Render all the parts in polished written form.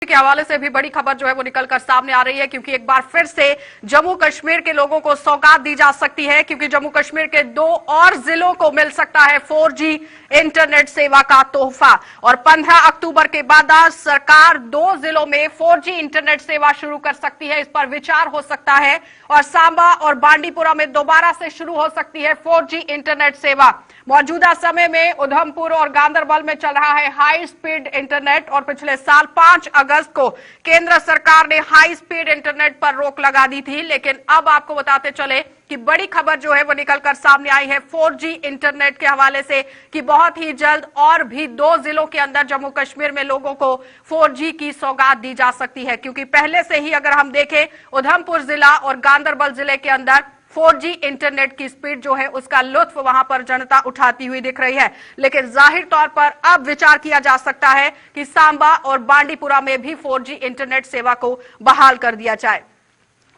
के हवाले से भी बड़ी खबर जो है वो निकलकर सामने आ रही है, क्योंकि एक बार फिर से जम्मू कश्मीर के लोगों को सौगात दी जा सकती है, क्योंकि जम्मू कश्मीर के 2 और जिलों को मिल सकता है 4G इंटरनेट सेवा का तोहफा। और 15 अक्टूबर के बाद सरकार 2 जिलों में 4G इंटरनेट सेवा शुरू कर सकती है। इस पर विचार हो सकता है और सांबा और बांडीपुरा में दोबारा से शुरू हो सकती है 4G इंटरनेट सेवा। मौजूदा समय में उधमपुर और गांदरबल में चल रहा है हाई स्पीड इंटरनेट, और पिछले साल 5 अगस्त को केंद्र सरकार ने हाई स्पीड इंटरनेट पर रोक लगा दी थी। लेकिन अब आपको बताते चले कि बड़ी खबर जो है वो निकलकर सामने आई है 4G इंटरनेट के हवाले से कि बहुत ही जल्द और भी 2 जिलों के अंदर जम्मू कश्मीर में लोगों को 4G की सौगात दी जा सकती है। क्योंकि पहले से ही अगर हम देखें उधमपुर जिला और गांदरबल जिले के अंदर 4G इंटरनेट की स्पीड जो है उसका लुत्फ वहां पर जनता उठाती हुई दिख रही है। लेकिन जाहिर तौर पर अब विचार किया जा सकता है कि सांबा और बांडीपुरा में भी 4G इंटरनेट सेवा को बहाल कर दिया जाए।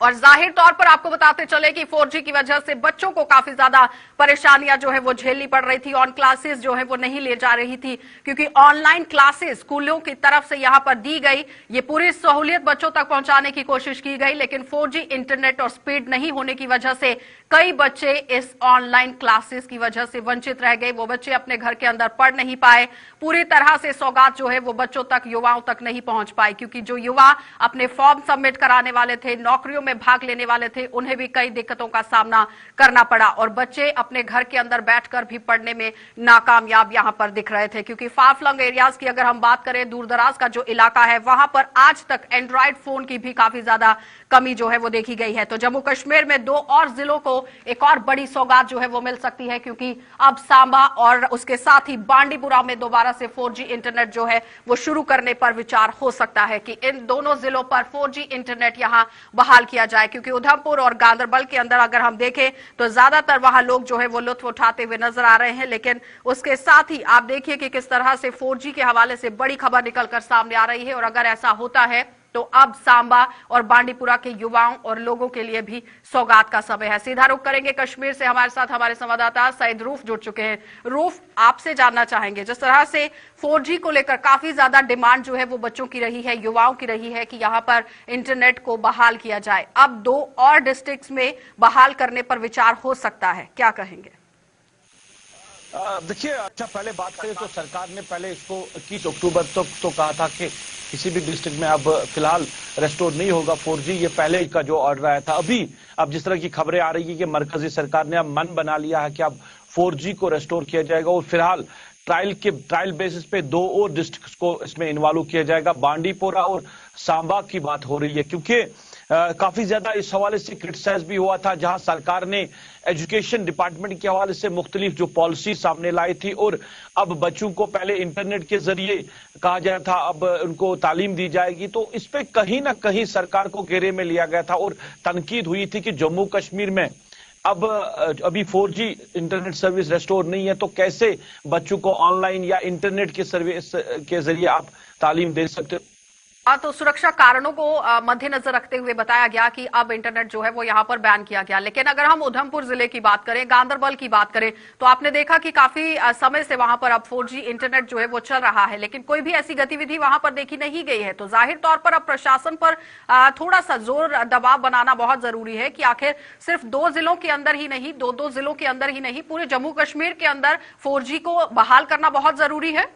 और जाहिर तौर पर आपको बताते चले कि 4G की वजह से बच्चों को काफी ज्यादा परेशानियां जो है वो झेलनी पड़ रही थी। ऑन क्लासेस जो है वो नहीं ले जा रही थी, क्योंकि ऑनलाइन क्लासेस स्कूलों की तरफ से यहां पर दी गई, ये पूरी सहूलियत बच्चों तक पहुंचाने की कोशिश की गई। लेकिन 4G इंटरनेट और स्पीड नहीं होने की वजह से कई बच्चे इस ऑनलाइन क्लासेस की वजह से वंचित रह गए। वो बच्चे अपने घर के अंदर पढ़ नहीं पाए, पूरी तरह से सौगात जो है वो बच्चों तक, युवाओं तक नहीं पहुंच पाई। क्योंकि जो युवा अपने फॉर्म सबमिट कराने वाले थे, नौकरियों में भाग लेने वाले थे, उन्हें भी कई दिक्कतों का सामना करना पड़ा। और बच्चे अपने घर के अंदर बैठकर भी पढ़ने में नाकामयाब यहां पर दिख रहे थे। क्योंकि फार फ्लंग एरियाज की अगर हम बात करें, दूर दराज का जो इलाका है, वहां पर आज तक एंड्रॉयड फोन की भी काफी ज्यादा कमी जो है वो देखी गई है। तो जम्मू कश्मीर में 2 और जिलों को एक और बड़ी सौगात जो है वो मिल सकती है, क्योंकि अब सांबा और उसके साथ ही बांडीपुरा में दोबारा से 4G इंटरनेट जो है वो शुरू करने पर विचार हो सकता है कि इन दोनों जिलों पर 4G इंटरनेट यहां बहाल किया जाए। क्योंकि उधमपुर और गांदरबल के अंदर अगर हम देखें तो ज्यादातर वहां लोग जो है वो लुत्फ उठाते हुए नजर आ रहे हैं। लेकिन उसके साथ ही आप देखिए कि किस तरह से 4G के हवाले से बड़ी खबर निकलकर सामने आ रही है। और अगर ऐसा होता है तो अब सांबा और बांडीपुरा के युवाओं और लोगों के लिए भी सौगात का समय है। सीधा रुख करेंगे कश्मीर से, हमारे साथ हमारे संवाददाता सईद रूफ जुड़ चुके हैं। रूफ, आपसे जानना चाहेंगे, जिस तरह से 4G को लेकर काफी ज्यादा डिमांड जो है वो बच्चों की रही है, युवाओं की रही है कि यहां पर इंटरनेट को बहाल किया जाए, अब 2 और डिस्ट्रिक्ट्स में बहाल करने पर विचार हो सकता है, क्या कहेंगे? देखिए, अच्छा पहले बात करें तो सरकार ने पहले इसको 21 अक्टूबर तक तो कहा था कि किसी भी डिस्ट्रिक्ट में अब फिलहाल रेस्टोर नहीं होगा 4G। ये पहले का जो ऑर्डर आया था। अभी अब जिस तरह की खबरें आ रही है कि मरकजी सरकार ने अब मन बना लिया है कि अब 4G को रेस्टोर किया जाएगा, और फिलहाल ट्रायल बेसिस पे 2 और डिस्ट्रिक्ट को इसमें इन्वॉल्व किया जाएगा। बांडीपोरा और सांबा की बात हो रही है, क्योंकि काफी ज्यादा इस हवाले से क्रिटिसाइज भी हुआ था, जहां सरकार ने एजुकेशन डिपार्टमेंट के हवाले से मुख्तलिफ जो पॉलिसी सामने लाई थी, और अब बच्चों को पहले इंटरनेट के जरिए कहा जाता था, अब उनको तालीम दी जाएगी। तो इस पे कहीं ना कहीं सरकार को घेरे में लिया गया था और तनकीद हुई थी कि जम्मू कश्मीर में अब अभी 4G इंटरनेट सर्विस रेस्टोर नहीं है, तो कैसे बच्चों को ऑनलाइन या इंटरनेट के सर्विस के जरिए आप तालीम दे सकते हो। तो सुरक्षा कारणों को मद्देनजर रखते हुए बताया गया कि अब इंटरनेट जो है वो यहां पर बैन किया गया। लेकिन अगर हम उधमपुर जिले की बात करें, गांदरबल की बात करें, तो आपने देखा कि काफी समय से वहां पर अब 4G इंटरनेट जो है वो चल रहा है, लेकिन कोई भी ऐसी गतिविधि वहां पर देखी नहीं गई है। तो जाहिर तौर पर अब प्रशासन पर थोड़ा सा जोर दबाव बनाना बहुत जरूरी है कि आखिर सिर्फ 2 जिलों के अंदर ही नहीं, 2 जिलों के अंदर ही नहीं, पूरे जम्मू कश्मीर के अंदर 4G को बहाल करना बहुत जरूरी है।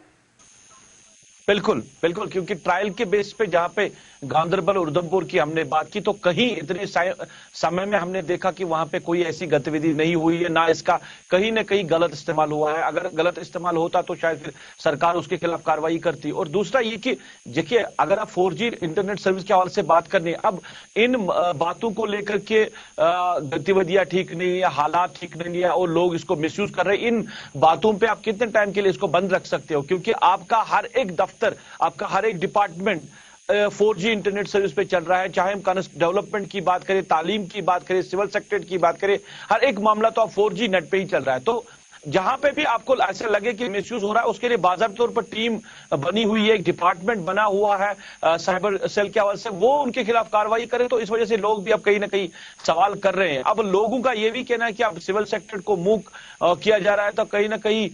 बिल्कुल बिल्कुल, क्योंकि ट्रायल के बेस पे जहां पे गांदरबल और उधमपुर की हमने बात की, तो कहीं इतने समय में हमने देखा कि वहां पे कोई ऐसी गतिविधि नहीं हुई है, ना इसका कहीं ना कहीं गलत इस्तेमाल हुआ है। अगर गलत इस्तेमाल होता तो शायद फिर सरकार उसके खिलाफ कार्रवाई करती। और दूसरा ये कि देखिए, अगर आप 4G इंटरनेट सर्विस के हवाले से बात करनी है, अब इन बातों को लेकर के गतिविधियां ठीक नहीं है, हालात ठीक नहीं है और लोग इसको मिसयूज कर रहे हैं, इन बातों पर आप कितने टाइम के लिए इसको बंद रख सकते हो? क्योंकि आपका हर एक दफ्तर, आपका हर एक डिपार्टमेंट 4G इंटरनेट सर्विस पे चल रहा है। चाहे हम डेवलपमेंट की बात करें, तालीम की बात करें, सिविल सेक्टर की बात करें, हर एक मामला तो आप 4G नेट पे ही चल रहा है। तो जहां पे भी आपको ऐसा लगे कि मिसयूज हो रहा है, उसके लिए बाकायदा तौर पर टीम बनी हुई है, एक डिपार्टमेंट बना हुआ है साइबर सेल के हवाले से, वो उनके खिलाफ कार्रवाई करे। तो इस वजह से लोग भी अब कहीं ना कहीं सवाल कर रहे हैं। अब लोगों का यह भी कहना है कि अब सिविल सेक्टर को मूक किया जा रहा है, तो कहीं ना कहीं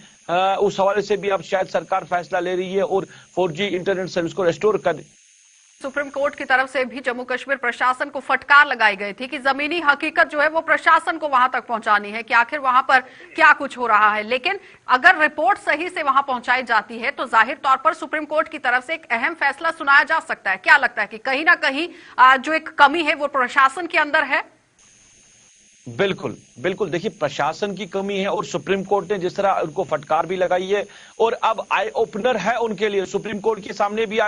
उस हवाले से भी अब शायद सरकार फैसला ले रही है और 4G इंटरनेट सर्विस को रेस्टोर कर सुप्रीम कोर्ट की तरफ से भी जम्मू कश्मीर प्रशासन को फटकार लगाई गई थी कि जमीनी हकीकत जो है वो प्रशासन को वहां तक पहुंचानी है कि आखिर वहां पर क्या कुछ हो रहा है। लेकिन अगर रिपोर्ट सही से वहां पहुंचाई जाती है तो जाहिर तौर पर सुप्रीम कोर्ट की तरफ से एक अहम फैसला सुनाया जा सकता है। क्या लगता है कि कहीं ना कहीं जो एक कमी है वो प्रशासन के अंदर है? बिल्कुल बिल्कुल, देखिए प्रशासन की कमी है और सुप्रीम कोर्ट ने जिस तरह उनको फटकार भी लगाई है और अब आई ओपनर है उनके लिए। सुप्रीम कोर्ट के सामने भी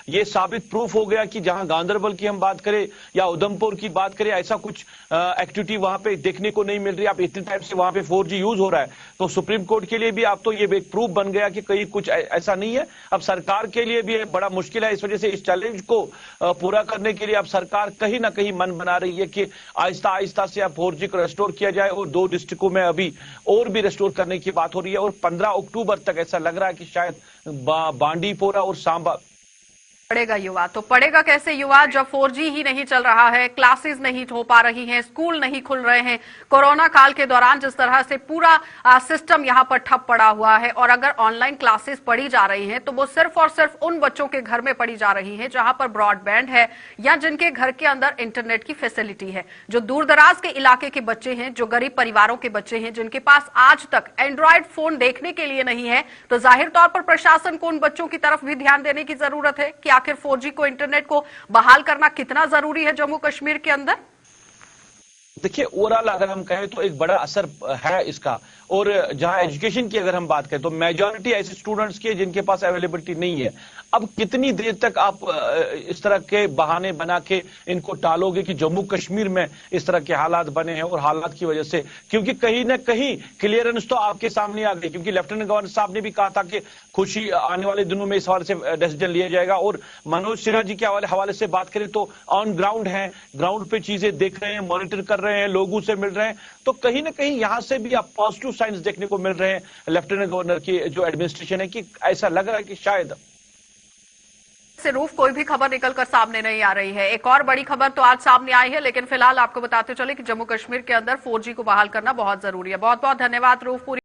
ये साबित प्रूफ हो गया कि जहां गांधरबल की हम बात करें या उधमपुर की बात करें, ऐसा कुछ एक्टिविटी वहां पे देखने को नहीं मिल रही। आप इतने टाइम से वहां पे 4G यूज हो रहा है, तो सुप्रीम कोर्ट के लिए भी अब तो ये एक प्रूफ बन गया कि कहीं कुछ ऐसा नहीं है। अब सरकार के लिए भी बड़ा मुश्किल है। इस वजह से इस चैलेंज को पूरा करने के लिए अब सरकार कहीं ना कहीं मन बना रही है कि आहिस्ता आहिस्ता से अब 4G को रेस्टोर किया जाए और 2 डिस्ट्रिक्टों में अभी और भी रेस्टोर करने की बात हो रही है और 15 अक्टूबर तक ऐसा लग रहा है कि शायद बांडीपोरा और सांबा पड़ेगा युवा। तो पड़ेगा कैसे युवा जब 4G ही नहीं चल रहा है, क्लासेस नहीं हो पा रही हैं, स्कूल नहीं खुल रहे हैं। कोरोना काल के दौरान जिस तरह से पूरा सिस्टम यहां पर ठप पड़ा हुआ है और अगर ऑनलाइन क्लासेस पढ़ी जा रही हैं तो वो सिर्फ और सिर्फ उन बच्चों के घर में पढ़ी जा रही हैं जहां पर ब्रॉडबैंड है या जिनके घर के अंदर इंटरनेट की फैसिलिटी है। जो दूर दराज के इलाके के बच्चे हैं, जो गरीब परिवारों के बच्चे हैं, जिनके पास आज तक एंड्रॉयड फोन देखने के लिए नहीं है, तो जाहिर तौर पर प्रशासन को उन बच्चों की तरफ भी ध्यान देने की जरूरत है कि आखिर 4G को, इंटरनेट को बहाल करना कितना जरूरी है जम्मू कश्मीर के अंदर। देखिए ओवरऑल अगर हम कहें तो एक बड़ा असर है इसका। और जहां एजुकेशन की अगर हम बात करें तो मेजॉरिटी ऐसे स्टूडेंट्स की जिनके पास अवेलेबिलिटी नहीं है। अब कितनी देर तक आप इस तरह के बहाने बना के इनको टालोगे कि जम्मू कश्मीर में इस तरह के हालात बने हैं और हालात की वजह से, क्योंकि कहीं ना कहीं क्लियरेंस तो आपके सामने आ गई। क्योंकि लेफ्टिनेंट गवर्नर साहब ने भी कहा था कि खुशी आने वाले दिनों में इस हवाले से डिसीजन लिया जाएगा। और मनोज सिन्हा जी के हवाले से बात करें तो ऑन ग्राउंड है, ग्राउंड पे चीजें देख रहे हैं, मॉनिटर कर रहे हैं, लोगों से मिल रहे हैं, तो कहीं ना कहीं यहां से भी आप पॉजिटिव साइंस देखने को मिल रहे हैं लेफ्टिनेंट गवर्नर की जो एडमिनिस्ट्रेशन है, कि ऐसा लग रहा है कि शायद से रूफ कोई भी खबर निकलकर सामने नहीं आ रही है। एक और बड़ी खबर तो आज सामने आई है, लेकिन फिलहाल आपको बताते चले कि जम्मू कश्मीर के अंदर 4G को बहाल करना बहुत जरूरी है। बहुत बहुत धन्यवाद रूफ। पूरी